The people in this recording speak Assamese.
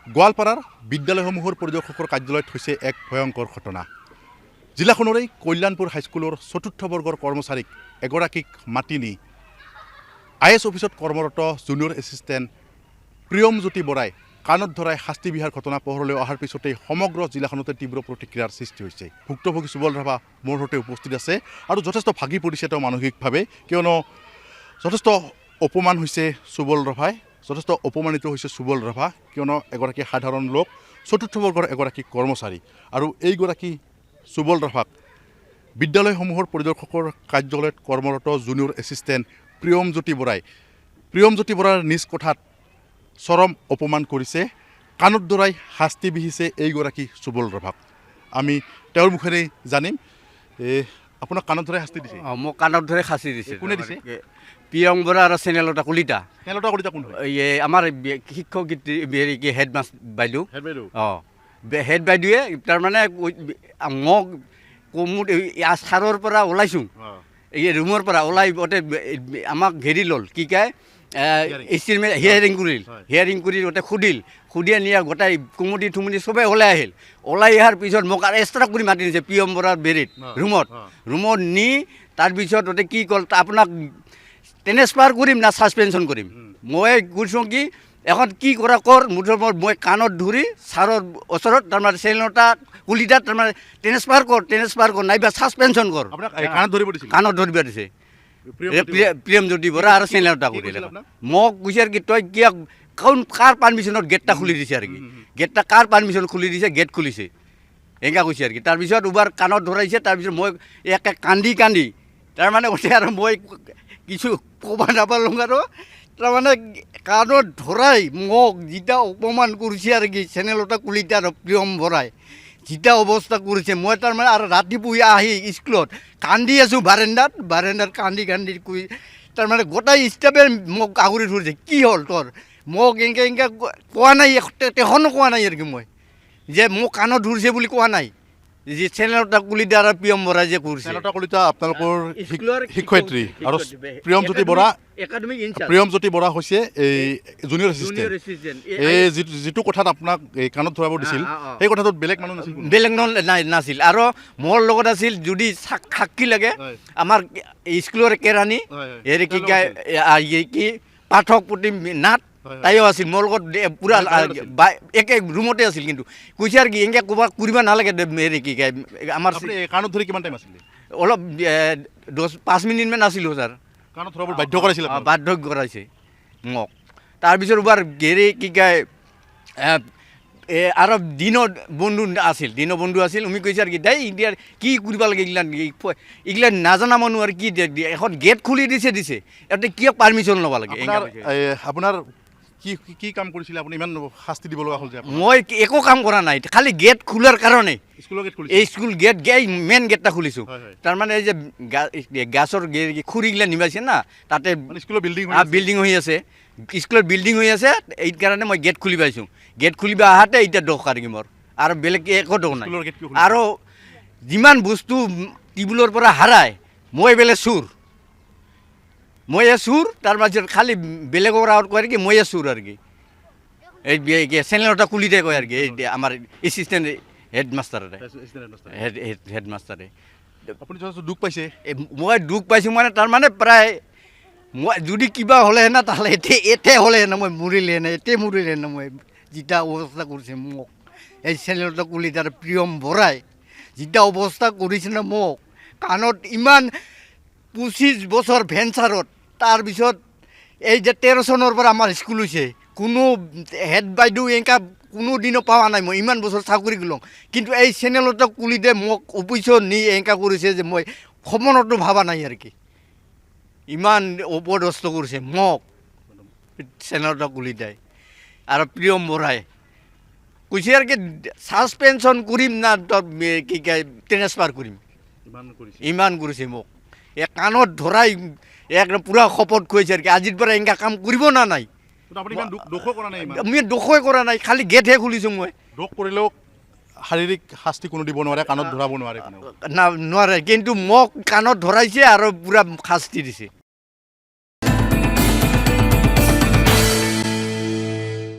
গোৱালপাৰাৰ বিদ্যালয়সমূহৰ পৰিদৰ্শকৰ কাৰ্যালয়ত হৈছে এক ভয়ংকৰ ঘটনা। জিলাখনৰে কল্যাণপুৰ হাইস্কুলৰ চতুৰ্থ বৰ্গৰ কৰ্মচাৰীক এগৰাকীক মাতি নি IS অফিচত কৰ্মৰত জুনিয়ৰ এছিষ্টেণ্ট প্ৰিয়মজ্যোতি বৰাই কাণত ধৰাই শাস্তি বিহাৰ ঘটনা পোহৰলৈ অহাৰ পিছতেই সমগ্ৰ জিলাখনতে তীব্ৰ প্ৰতিক্ৰিয়াৰ সৃষ্টি হৈছে। ভুক্তভোগী সুবল ৰাভা মোৰ সৈতে উপস্থিত আছে আৰু যথেষ্ট ভাগি পৰিছে তেওঁ মানসিকভাৱে, কিয়নো যথেষ্ট অপমান হৈছে সুবল ৰাভাই, যথেষ্ট অপমানিত হৈছে সুবল ৰাভা, কিয়নো এগৰাকী সাধাৰণ লোক, চতুৰ্থ বৰ্গৰ এগৰাকী কৰ্মচাৰী, আৰু এইগৰাকী সুবল ৰাভাক বিদ্যালয়সমূহৰ পৰিদৰ্শকৰ কাৰ্যালয়ত কৰ্মৰত জুনিয়ৰ এছিষ্টেণ্ট প্ৰিয়মজ্যোতি বৰাৰ নিজ কোঠাত চৰম অপমান কৰিছে, কাণত ধৰাই শাস্তি বিহিছে এইগৰাকী সুবল ৰাভাক। আমি তেওঁৰ মুখেৰে জানিম। আপোনাক কাণত ধৰাই শাস্তি দিছে? মোক কাণত ধৰে শাস্তি দিছে। কোনে দিছে? প্ৰিয়ম বৰা আৰু চেনেলতা কলিতা। চেনেলতা কলিতা কোন হয়? আমাৰ শিক্ষক হেডমাষ্টাৰ বাইদেউ। হেড বাইদেৱে তাৰমানে মোক কমুট ছাৰৰ পৰা ওলাইছোঁ, এই ৰুমৰ পৰা ওলাই আমাক ঘেৰি ল'ল, কি কয় এষ্টিমেট হিয়াৰিং কৰি গোটেই সুধি নিয়া গোটেই কুমুটি থুমুটি চবেই ওলাই আহিল। ওলাই অহাৰ পিছত মোক আৰু এক্সট্ৰা কৰি মাতি দিছে প্ৰিয়ম বৰাৰ বেৰিত ৰুমত নি তাৰপিছত কি ক'ল, আপোনাক ট্ৰেন্সফাৰ কৰিম না ছাছপেনশ্যন কৰিম। মই কৈছোঁ কি এখন কি কৰা কৰ, মুঠৰ মই কাণত ধৰি ছাৰৰ ওচৰত তাৰমানে চেনেলতা কলিতাত তাৰমানে ট্ৰেন্সফাৰ কৰ নাইবা ছাছপেনশ্যন কৰ। কাণত ধৰিব দিছে প্ৰিয়মজ্যোতি বৰা আৰু চেনেলতা কলিতা। মোক কৈছে আৰু কি তই কিয় কাৰ পাৰ্মিশ্যনত গেটটা খুলি দিছে আৰু কি, গেটটা কাৰ পাৰ্মিশ্যন খুলি দিছে, গেট খুলিছে এনেকুৱা কৈছে আৰু কি। তাৰপিছত এবাৰ কাণত ধৰাইছে, তাৰপিছত মই একে কান্দি তাৰমানে উঠে আৰু মই কিছু ক'ব নাপালোঁ আৰু তাৰমানে কাণত ধৰাই মোক যেতিয়া অপমান কৰিছে আৰু কি চেনেলতা কলিতা আৰু প্ৰিয়ম বৰাই যেতিয়া অৱস্থা কৰিছে, মই তাৰমানে আৰু ৰাতিপুৱা আহি স্কুলত কান্দি আছোঁ বাৰেণ্ডাত কান্দি কৈ তাৰমানে গোটেই ষ্টাফে মোক আগুৰি ধৰিছে, কি হ'ল তোৰ? মোক এনেকৈ কোৱা নাই, তেখনো কোৱা নাই আৰু কি মই যে মোক কাণত ধৰিছে বুলি কোৱা নাই, যে চেনেলতা কলিতা আৰু প্ৰিয়ম বৰাই যে কৰিছে। চেনেলতা কলিতা আপোনালোকৰ শিক্ষয়িত্ৰী আৰু প্ৰিয়মজ্যোতি বৰা হৈছে এই জুনিয়ৰ এছিষ্টেণ্ট। এই যিটো কথাত আপোনাক কাণত ধৰাব দিছিল সেই কথাটোত বেলেগ মানুহ নাছিল আৰু মোৰ লগত আছিল যদি সাক্ষী লাগে আমাৰ স্কুলৰ কেৰাণী হেৰি কি পাঠক প্ৰতিম নাথ, তাইও আছিল মোৰ লগত পূৰা একে ৰুমতে আছিল। কিন্তু কৈছে আৰু কি এনেকৈ ক'ৰবাত কৰিব নালাগে হেৰি কি কয় আমাৰ কাণত ধৰি কিমান টাইম আছিলে? অলপ 5 মিনিটমান আছিলোঁ ছাৰ। কাণত ধৰাব বাধ্য কৰাইছে মোক। তাৰপিছত এবাৰ হেৰি কি কয় আৰু দিনৰ বন্ধু আছিল উমি কৈছে আৰু কি দেই ইণ্ডিয়াৰ কি কৰিব লাগে এইগিলা নাজানা মানুহ আৰু কি এখন গেট খুলি দিছে ইয়াতে কিয় পাৰ্মিশ্যন ল'ব লাগে? আপোনাৰ কি কাম কৰিছিলে আপুনি ইমান শাস্তি দিব লগা হ'ল যে? মই একো কাম কৰা নাই, খালি গেট খোলাৰ কাৰণে স্কুল গেট মেইন গেটটা খুলিছোঁ। তাৰমানে এই যে গাছৰ খুৰিগিলা নিবাইছে না, তাতে স্কুলৰ বিল্ডিং হৈ আছে, এই কাৰণে মই গেট খুলি পাইছোঁ। গেট খুলিব আহাতে এতিয়া দোষ আৰু কি মোৰ, আৰু বেলেগ একো দোষ নাই। আৰু যিমান বস্তু টেবুলৰ পৰা হাৰাই মই বেলেগ চুৰ তাৰ মাজত খালি বেলেগৰ আগত কয় কি ময়ে চুৰ আৰু কি। এই চেনেলতা কলিতাই কয় আৰু কি আমাৰ এছিষ্টেণ্ট হেডমাষ্টাৰে। আপুনি দুখ পাইছে? মই দুখ পাইছোঁ মানে তাৰমানে প্ৰায় মই যদি কিবা হ'লেহেঁতেন তাহ'লে এতিয়া হ'লেহেঁতেন মই মৰিলেহেঁতেন মই যেতিয়া অৱস্থা কৰিছে মোক এই চেনেলতা কলিতাৰ প্ৰিয়ম বৰাই যেতিয়া অৱস্থা কৰিছে ন মোক কাণত ইমান 25 বছৰ ভেঞ্চাৰত, তাৰপিছত এই যে 13 চনৰ পৰা আমাৰ স্কুল হৈছে, কোনো হেড বাইদেউ এনেকুৱা কোনো দিনো পোৱা নাই। মই ইমান বছৰ চাকৰি কৰিলোঁ, কিন্তু এই চেনেলতা কলিতাই মোক অফিচত নি এনেকুৱা কৰিছে যে মই সপোনতো ভবা নাই আৰু কি। ইমান অপদস্থ কৰিছে মোক চেনেলতা কলিতাই আৰু প্ৰিয়ম বৰাই। কৈছে আৰু কি ছাছপেনশ্যন কৰিম না কি কয় ট্ৰেন্সফাৰ কৰিম, ইমান কৰিছে মোক। কাণত ধৰাই একদম পূৰা শপত খুৱাইছে আৰু কি আজিৰ পৰা এনেকুৱা কাম কৰিব না নাই। আমি দোষই কৰা নাই, খালি গেটহে খুলিছোঁ মই। দোষ কৰিলেও শাৰীৰিক শাস্তি কোনো দিব নোৱাৰে, কাণত ধৰাব নোৱাৰে, কিন্তু মোক কাণত ধৰাইছে আৰু পূৰা শাস্তি দিছে।